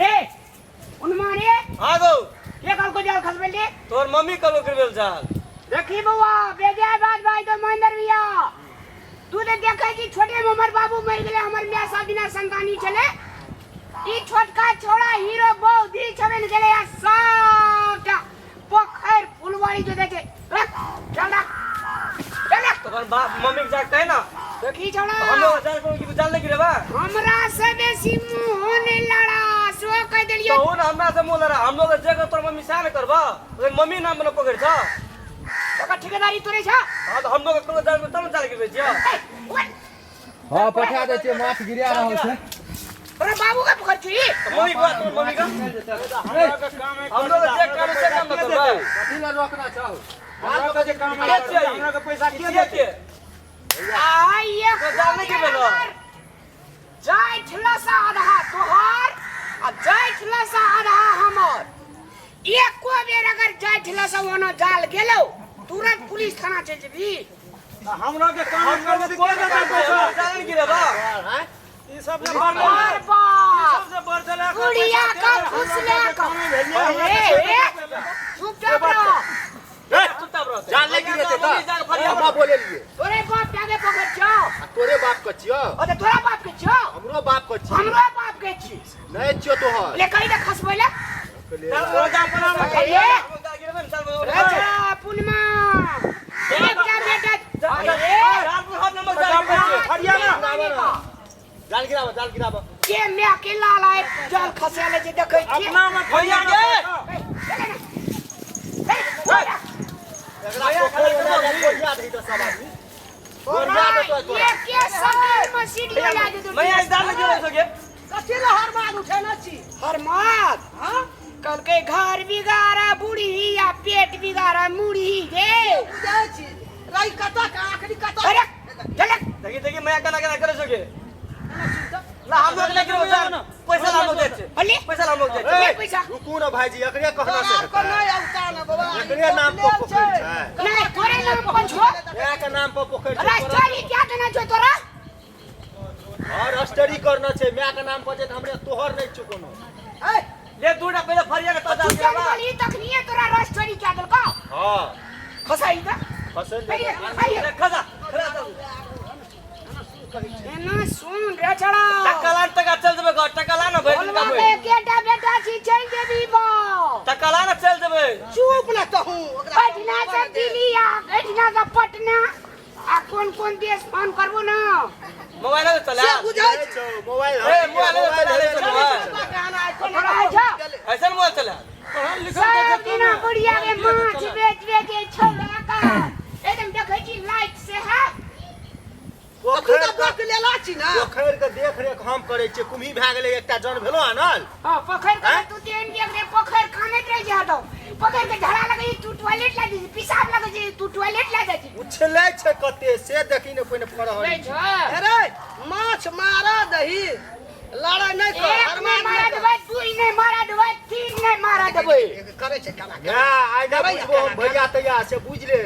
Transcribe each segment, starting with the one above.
रे उन्मारे हाँ गो ये कल को जाल खसबे ले तोर मम्मी कलो करबेल जाल देखी बउआ बेजा बात भाई तो महेंद्र भैया तू तो देखै कि छोटे हमर बाबू मर गेले हमर मियां शादी ना संगानी चले ई छोटका छोड़ा हीरो बहु दी छबेन गेले यार सबटा पोखर फुलवाड़ी जो देखे चल तोर बाप मम्मी के जाके कहे ना देखी छोड़ा हम लोग जाल को की जाल नहीं रे बा हमरा से बेसी मुंह ने लड़ा सो कह देलिए तो ना हमरा से मोल रहा हम लोग जगह तोर मम्मी सान करबा मम्मी नाम बन पकड़ छ ओका ठेकेदारी तोरे छ हां तो हम लोग को जाल में तम जाल के बेचियो हां पठा दे छे माछ गिरा रहल छै अरे बाबू का पकड़ छी मम्मी को तोर मम्मी का हमरा का काम है हम लोग जे काम से काम करबा कथि ला रोकना छौ हमरा का जे काम है हमरा का पैसा के देते आई ये तो जाल नहीं के बेलो जाय छला सा आधा तोहार आ जाय छला सा आधा हमर एक को बेर अगर जाय छला सा ओनो जाल गेलो तुरंत पुलिस थाना चल जेबी हमरा के काम कर दे कोई ना जाल नहीं रे बा ई सब ने बार बार सबसे बड़ चला गुड़िया का फुसले का चुपचाप रहो चुपचाप रहो जान ले गिरे ते का बोले लिए तोरे बाप आगे पकड़ जाओ तोरे बाप के छियो अरे तोरा बाप के छो हमरो बाप के छी हमरो बाप के छी नहीं छियो तोहर ले कहि दे खसबैला चल जा अपना अच्छा पुनमा एक जा बेटा अरे रामपुर हाथ नंबर हरियाणा जाल गिराबो के मैं अकेला लाए जाल खसेले जे देखै छी अपना में भैया के एकरा कोरिया दे तो सब आदमी कोरिया दे तो ये के सब मशीन लगा दे मैं आज डाल के रह सके कथि ला हरमाद उठेना छी हरमाद हां कल के घर बिगाड़ा बूढ़ी या पेट बिगाड़ा मुड़ी गे बुझाय छी राई कता का आखरी कता अरे चल देखी मैं कना करे सके ला हम लोग लेके जाओ पैसा हम लोग देते हले पैसा हम लोग देते पैसा रुकू ना भाईजी एकरे कहना से आपको नहीं आवता ना बाबा एकरे नाम पर पोखर छै नहीं तोरे नाम पर छो या के नाम पर पोखर छै राष्ट्रीय क्या देना छो तोरा और स्टडी करना छै मैं के नाम पर जे हमरे तोहर नहीं छु कोनो ए ले दूटा पहले फरिया के तो डाल दिया वाली तखनिए तोरा राष्ट्रीय क्या देल का हां खसाई दा फसल ले खजा एना सुन रे छड़ा टकलान तक चल जबे घर टकला ना भाई बोलवा के केटा बेटा छी चल जेबी बा टकला ना चल जबे चुप ना कहूं पटना से दिल्ली आ पटना से पटना आ कौन देश फोन करबो ना मोबाइल में चला बुझाय छौ मोबाइल ए मोबाइल चला ऐसा मोबाइल चला सब दिना बुढ़िया के माछ बेच के छोड़ा का एकदम देखै छी लाइट से है पोखर के लेला छी ना पोखर के देख रेख हम करे छी कुम्ही भ गेलै एकटा जन भेलो आनल हां पोखर का तू तेन देख रे पोखर खाने रह जा दो पोखर के झड़ा लगे तू टॉयलेट ला दे पेशाब लगे जे तू टॉयलेट ला जा उछलै छै कते से देखि ने कोइ ने फर नहीं छ अरे माछ मारा दही लड़ाई नहीं कर एक में मारा देबै तू नहीं मारा देबै तीन नहीं मारा देबै करे छै काला या आइ ना बुझबो हम भैया तैया से बुझ ले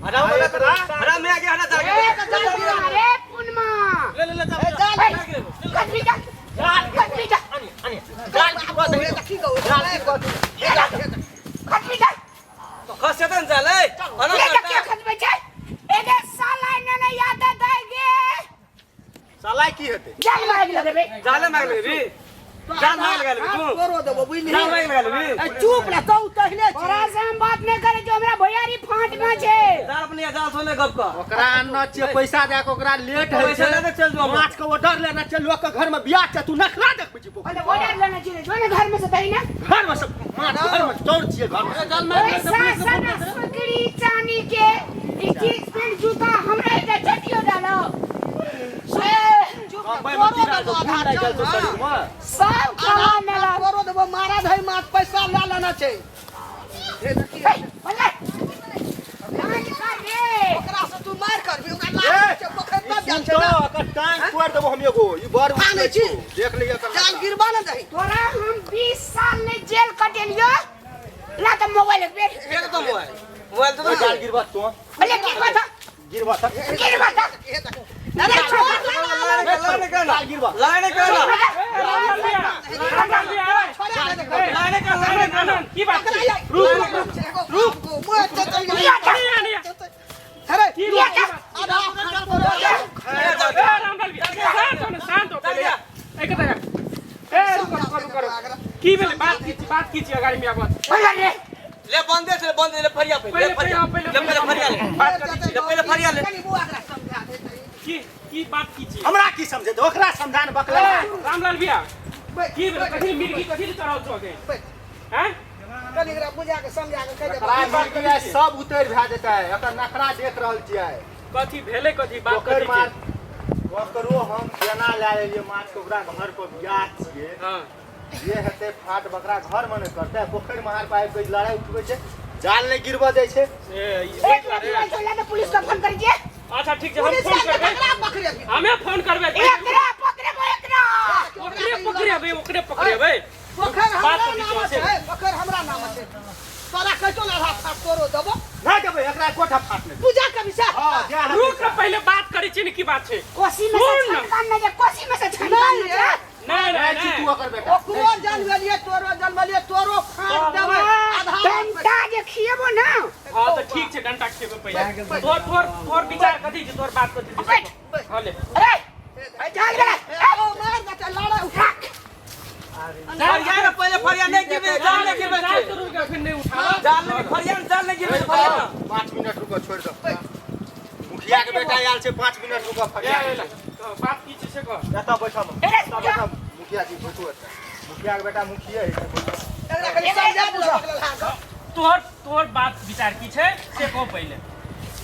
हरा वाला करा हरा में आगे हरा चल एक जल्दी रे पुनमा ले कट भी जा कट भी जा गाल की बात है देखी गो कट भी जा तो खसेतन चले हना ले के खत में जा एगे साला ने याद दे गे साला की हेते जान मार लगे बे जाले मांग ले भी जान मांग ले तू करो देबो बुझली जान मांग ले भी चुप ना कहू तहले तोरा से हम बात नहीं करे जो हमरा भैयारी फांट में छे जान अपने जान सोने गप का ओकरा अन्ना छै पैसा दे के ओकरा लेट है पैसा दे के चल जो माछ के ऑर्डर लेना छै लोग के घर में बियाह छै तू नखरा देख बुझी अरे ऑर्डर लेना चाहिए जो ना घर में से दई ना घर में सब माछ घर में चौर छिए घर में जल पैसा सना सकड़ी चांदी के जींस पैंट जूता हमरा इधर चटियो डालो भाई मत गिरा तो खून नहीं गल तो शरीर में सब खावा मेला करो देबो मारा दही माछ पैसा ले लेना छै बोले नाच कर रे ओकरा से तू मार करबी ओकरा लाग छै पोखर में जान छै चलो अगर टाइम तोड़ देबो हम एगो ई बड़ आने छी। देख लिया कर जान गिरबा ना दही तोरा हम 20 साल ले जेल कटेलियो ला त मोबाइल पे एक तो मोबाइल तो गाल गिरबा तो बोले की बात गिरबा था की बात अरे छोड़ लाने का गाल गिरबा लाने का छोड़ आनंद की बात एकरा छी? या रुक मुए चल गया अरे की बात की बात? आधा खाना तो ए रामलाल भी शांत हो पहले एक तक ए रुको की भेले बात की छी अगाड़ी में आबत ले बंदे से बंदे ले फरिया पे ले फरिया ले बात कर छी पहले फरिया ले कनी बुआ एकरा समझा दे की बात की छी हमरा की समझे दे ओकरा समझान बकला रामलाल भैया की भेले कथि मिर्गी कथि चढ़ाउ छो के हैं कनी एकरा बुझा के समझा के कह ओकरा बात के सब उतर भा देता है एकर नखरा देख रहल छियै कथि भेले कथि बात ओकर कथि मार ओकरो हम केना ला लेलिए माछ के ओकरा घर पर बियाह छियै हां ये हेते फाट बकरा घर में नहीं करते पोखर महार पाइप के लड़ाई उठबे छै जाल नहीं गिरबा दे छै तो पुलिस को फोन करिए अच्छा ठीक है हम फोन करबे हमें फोन करबे एकरा पकड़े मो एकरा ओकरे पकड़े पोखर बात हमरा कथि नाम छै? है पोखर हमरा नाम है तोरा कहतो ना हाथ तोरो देबो ना देबे एकरा कोठा फाट नहीं पूजा के विषय हां ध्यान रुक पहले बात करी छी की बात छै कोसी में से सुन ना। छटकान नहीं कोसी में से छटकान नहीं नहीं तू ओकर बेटा ओकरो जन्म लिए तोरो जन्म लिए तोरो फाड़ देबे आधा डंडा जे खिएबो ना हां तो ठीक छै डंटा खेबे पहले तोर विचार कथि छै तोर बात कथि छै बैठ हां ले अरे चल गए ओ मार दे लड़ा उठा फरिया पहले फरिया नहीं गिरबे जाल नहीं गिरबे जाल तो रुक फिर नहीं उठावा जाल नहीं फरिया जाल नहीं गिरबे फरिया 5 मिनट रुको छोड़ दो मुखिया के बेटा आयल छै 5 मिनट रुको फरिया बात की छै से कह एता बैठम एता बैठम मुखिया जी बैठो एता मुखिया के बेटा मुखिया है एकरा कनी समझा दे तोर बात विचार की छै से कहो पहले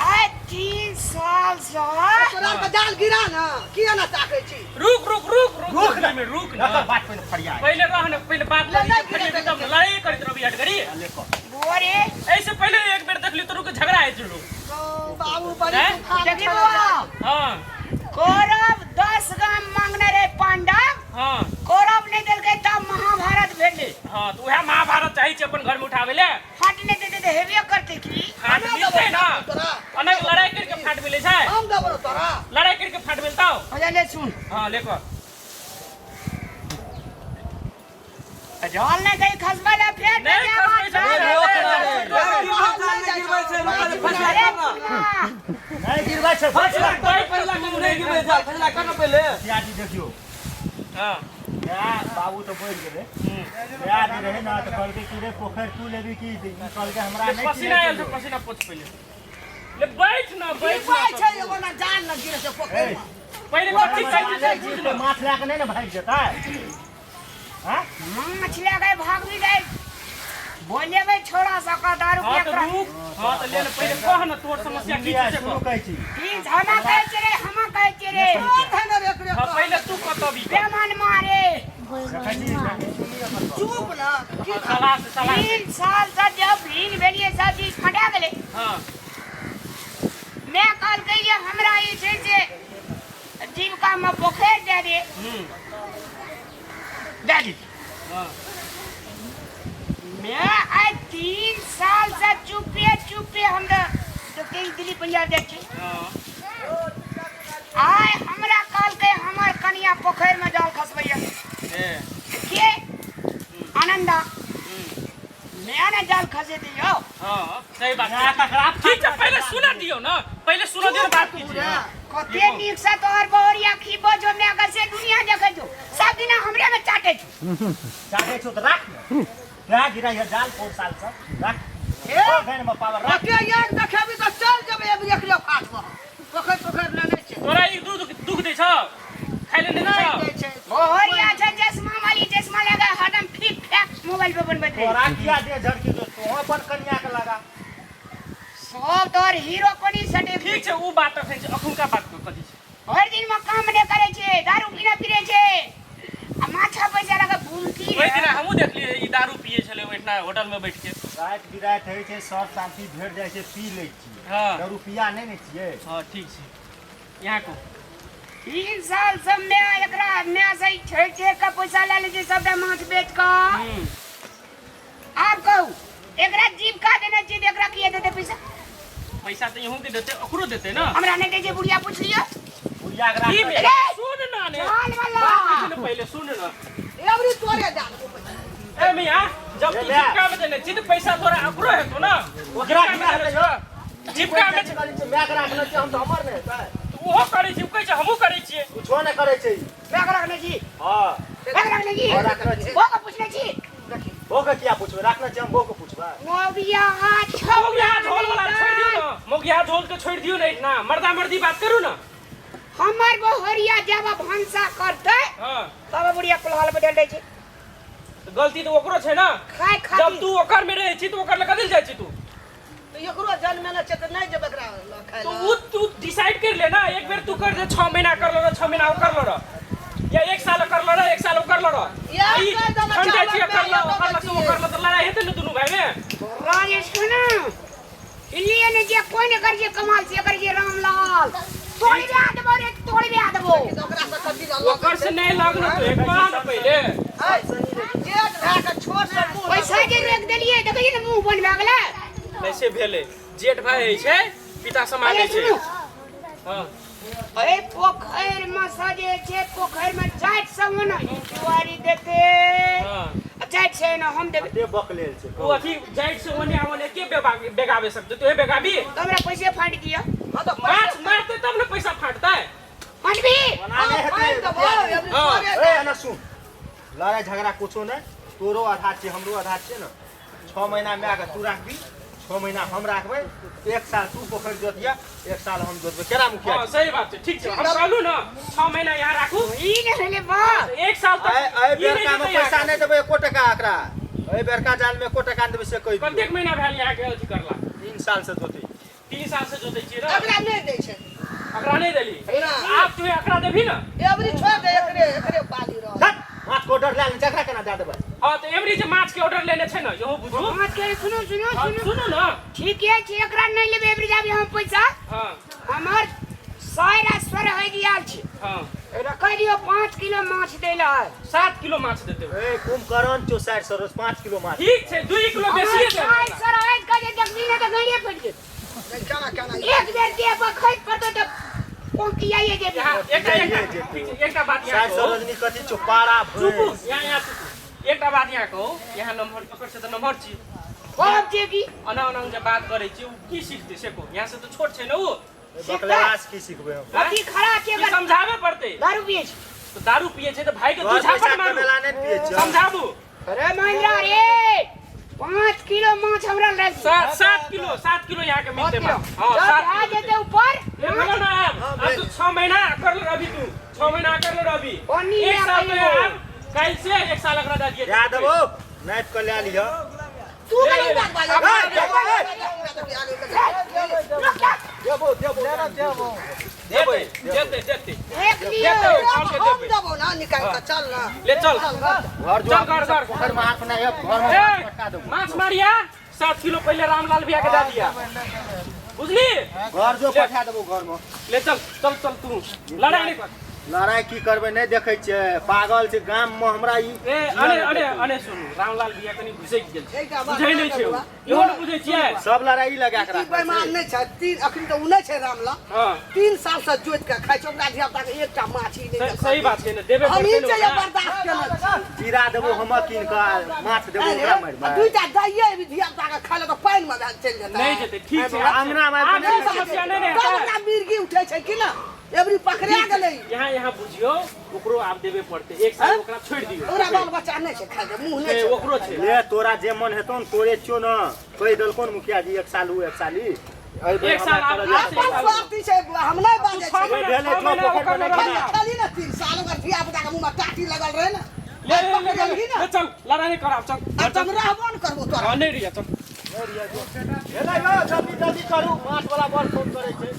आज 3 साल से तोरा के जाल गिरा ना किया ना ताकै छी रुक में रुक ना एकर बात पहले फरिया पहले रह ना पहले बात करी तब लड़ाई करत रहबी हट करी बोरे ऐसे पहले एक बेर देख ली तो रुक झगड़ा है जुलू बाबू बड़ी हैं? देखी बाबा हां कौरव 10 गाम मांगने रे पांडव हां कौरव नहीं दिल के तब महाभारत भेले हां तो वह महाभारत चाहिए छै अपन घर में उठावे ले फाट नहीं देते तो हेबे करते की फाट मिलते ना तोरा अनेक लड़ाई करके फाट मिले छै हम देबो तोरा लड़ाई करके फाट मिलता हो हो ले सुन हां लेको जाल नहीं कहीं खसबा फिर नहीं खसबै नहीं गिरबे छै फैसला पहला नहीं गिरबे जा फैसला करना पहले मुखिया जी देखियो हां या बाबू तो बोल गेले या दे रहे ना तो कल के कीड़े पोखर तू लेबी की कल के हमरा नहीं पसीना आयल तो पसीना पोछ पहले ले बैठ ना भाई छै एगो ना जान ना गिरे से पोखर में पहले कथि चाहिए तो माछ ला के नहीं ना भाग देता हां मछलियां गए भाग भी गए बोले भाई छोड़ा सका दारू हां पिया तो कर रुक हां तो ले पहले कह ना तोर समस्या की छै शुरू कहै छी प्लीज हमा कहे चले हमा कहे चले धन रे एकरे हां पहले तू कतबी बेमान मारे देखै छी सुनिए चुप ना की सलाह से 3 साल से जब लीन भेलिए सब चीज फटा गेले हां मैं कल कहिए हमरा ई छै जे जीविका में पोखर दे दे दे दी हां मैं आज 3 साल से चुपे हम तो कहीं दिल्ली पंजाब जाए छी आय हमरा कल के हमर कनिया पोखर में जाल खसबैया के आनंदा मैं ना जाल खसे दियो हां सही बात है ठीक है पहले सुना दियो ना पहले सुना दियो बात कीजिए कते नीक से तोहर बोरिया खीबो जो मैं अगर से दुनिया देखे जो सब दिन हमरे में चाटे छु चाहे छु तो राख क्या गिरा ये जाल 4 साल से राख ए घर में पावर राख रखे यार देखेबी तो चल जेबे अब एकरे फाट पर पोखर लेने छै तोरा ई दुख दे छ खाइले नहीं नहीं छ छै बोरिया छै चश्मा वाली चश्मा लगा हरदम फिट फैक मोबाइल पे बनबे दे तोरा किया दे झड़की तो तू अपन कन्या के लगा सब तोर हीरो कोनी सटे ठीक छै उ बात है अखुनका बात को कथि छै हर दिन में काम नहीं करे छे दारू पीना फिरे छे आ माछा पैसा लगा भूलती ओइ दिन हमहु देखलिए ई दारू पिए छले ओइठना होटल में बैठ के रात बिरात होइ छै सब शांति भेट जाइ छै पी लै छी हां तो रुपया नहीं ने छिए हां ठीक छै यहाँ को 3 साल से मैं एकरा मैं सही छे का पैसा ले लीजिए सबटा माछ बेच का आप कहू एकरा जीविका देना चाहिए एकरा किए देते पैसा पैसा तो यहू के देते ओकरो देते ना हमरा नहीं दे जे बुढ़िया पूछ लियो बुढ़िया के की राख मेरा सुन ना ने जान वाला बात कुछ न पहले सुन ना एवरी तोरे जान ए मियां जब तू जीविका में देने छी तो पैसा तोरा अकरो है तो ना ओकरा की बात है जो जीविका में मैक राखने छी हम तो हमर ने ओहो करै छी कहै छै हमहू करै छियै कुछो नै करै छै बैग रखने छी हां बैग रखने छी और रखने छी वो को पूछने छी वो के क्या पूछबे रखने छी हम वो को पूछबे मोगिया मोगिया झोल वाला छोड़ दियो ना मोगिया झोल के छोड़ दियो ना इतना मर्दा मर्दी बात करू ना हमर बहरिया जब भंसा करते हां तब बुढ़िया कुलहाल पे डाल दै छी गलती तो ओकरो छै ना खाय जब खाती तू ओकर में रहै छी तो ओकर लग कदिल जाइ छी तू तो एकरो जन्म में छै त नहीं जब एकरा खाय तो वो तू डिसाइड कर ले ना एक बेर तू कर दे 6 महीना कर लो 6 महीना कर लो या 1 साल कर लो 1 साल कर लो यार हम जाइ छी कर लो कर लो तो लड़ाई हेतै न दुनु भाई में राजेश सुना इलिए ने जे कोई ने कर जे कमाल से कर जे रामलाल तोड़ दे देबो रे तोड़ दे देबो ओकरा से कथि ल ओकर से नहीं लगन तो एक बार पहले जेठ भए के छोट से मुंह पैसा जे रख देलिए देखिए ने मुंह बन भए गेलै ऐसे भेले जेठ भाई है छै पिता समान है छै हां अरे पोखर में सजे छे पोखर में जाट सब न इंक्वायरी देते हां जाट से न हम देबे दे बक लेल छै वो अथी जाइट से ओने के बेगावे सकते तो ये बेगाबी हमरा पैसे फाड़ दिया हां तो माछ मारते तब ना पैसा फाटता है फाड़ भी बनाने हेतै ए ना सुन लड़ाई झगड़ा कुछो नै तोरो आधा छै हमरो आधा छै न 6 महीना में आके तू राखबी 6 महीना हम राखबै 1 साल तू पोखर जोतिया 1 साल हम जोतबै केरा मुखिया हां सही बात है ठीक छै हम कहलू ना 6 महीना यहाँ राखू ई ने भेले बा 1 साल तक ए बेरका में पैसा नै देबै 1 टका एकरा ए बेरका जाल में 1 टका देबै से कहि दियौ कतेक महीना भेल यहाँ के अथी करला 3 साल से जोतै 3 साल से जोतै छी रे एकरा नहीं दै छै अकरा नहीं देली ना। आप तू अकरा देबी ना एवरी छोड़ दे एकरे पाली रह धत माछ को ऑर्डर ले जकरा केना दे देबै हां तो एवरी जे माछ के ऑर्डर लेने छै ना यहो बुझू बात के सुनो सुनो हाँ, सुनो सुनो ना ठीक है छी एकरा नहीं लेबे एवरी जाबे हम पैसा हां हमर सारा स्वर हो गया छै हां रख दियो 5 किलो माछ देला 7 किलो माछ देते हो ए कुंभकर्ण 64 सौ 5 किलो माछ ठीक छै 2 किलो बेसी दे सारा सर आज का जे देखबी ने तो गड़िए फट गए केना केना एक बेर दे बखैत पड़तो तो कोन किया ये जे एकटा बात यहाँ 60 सौ रजनी कथि चुपारा चुपू भैंस यहाँ चुपू एकटा बात यहाँ कहू यहाँ नंबर ओकर से तो नंबर छी कब जे की अना अना जे बात करे छी उ की सीखते से को यहाँ से तो छोट छै ना उ बकलेवास की सिखबै हम अति खरा के की समझावे पड़ते दारू पिए छी तो दारू पिए छै तो भाई के घर तू झापड़ पैसा मारू कमेला नहीं पिए छै समझाबू अरे महेंद्र रे 5 किलो माछ हमरा ले 7 किलो यहाँ के मिलते बा हां जब 7 आ जेते ऊपर बोलो ना अब तो 6 महीना कर लो अभी तू 6 महीना कर लो अभी पानी 1 साल ले में आइयो। अब कल से 1 साल अगला दे दिए याद देबो नाइफ के ले लियो तू कहीं बात बात देबो देबो देते देख लियो हम देबो ना निकाल के चल ना ले चल घर जो चल घर पोखर में हाथ ना घर में हाथ पटका देबो माछ मारिया 7 किलो पहले रामलाल भैया के दे दिया बुझली घर जो पठा देबो घर में ले चल चल चल तू लड़ाई नहीं कर लड़ाई की करबै नहीं देखै छियै पागल छै गाम में हमरा ई ए अने सुन रामलाल भैया कनी घुसैक गेल छै एकटा बात बुझै नहीं छै इहो न बुझै छियै सब लड़ाई लगा के ई राखै बेईमान नहीं छै तीन अखन तो उनै छै रामला हां 3 साल से जोत के खाइ छै ओकरा धिया पुता के एकटा माछी नहीं सही बात छै ने देबे हम पड़तै ई ने जे ओकरा। बर्दाश्त केना जीरा देबो हम कीन के माछ देबो ओकरा मारबै दुईटा दैये भी धिया पुता के खाइ ले तो पानी में चल जेतै नहीं जेते ठीक छै अंगना में आब नहीं समस्या नहीं तब रहता ओकरा मिर्गी उठै छै कि ना एवरी पकड़ा गेलै यहाँ बुझियो ओकरो आब देबे पड़ते 1 साल ओकरा छोड़ दियो ओकरा बाल बच्चा नहीं छै खाइ के मुंह नहीं छै ओकरो छै ले तोरा जे मन हेतौ न तोरे छियौ न कहि देलकौ न मुखिया जी 1 साल उ 1 साल ई एक साल आप अपन स्वार्थी छै हम नहीं बाजै छह छै महीना, छह महीना ओकर में खाली रहना। खाली ना 3 साल ओकर धिया पुता के मुंह में टाटी लगल रहे ना ले चल लड़ाई नहीं कराब चल अब तुम रहबो न करबो तोरा नहीं रिया चल हेला यो जल्दी जल्दी करू माछ वाला बड़ फोन करै छै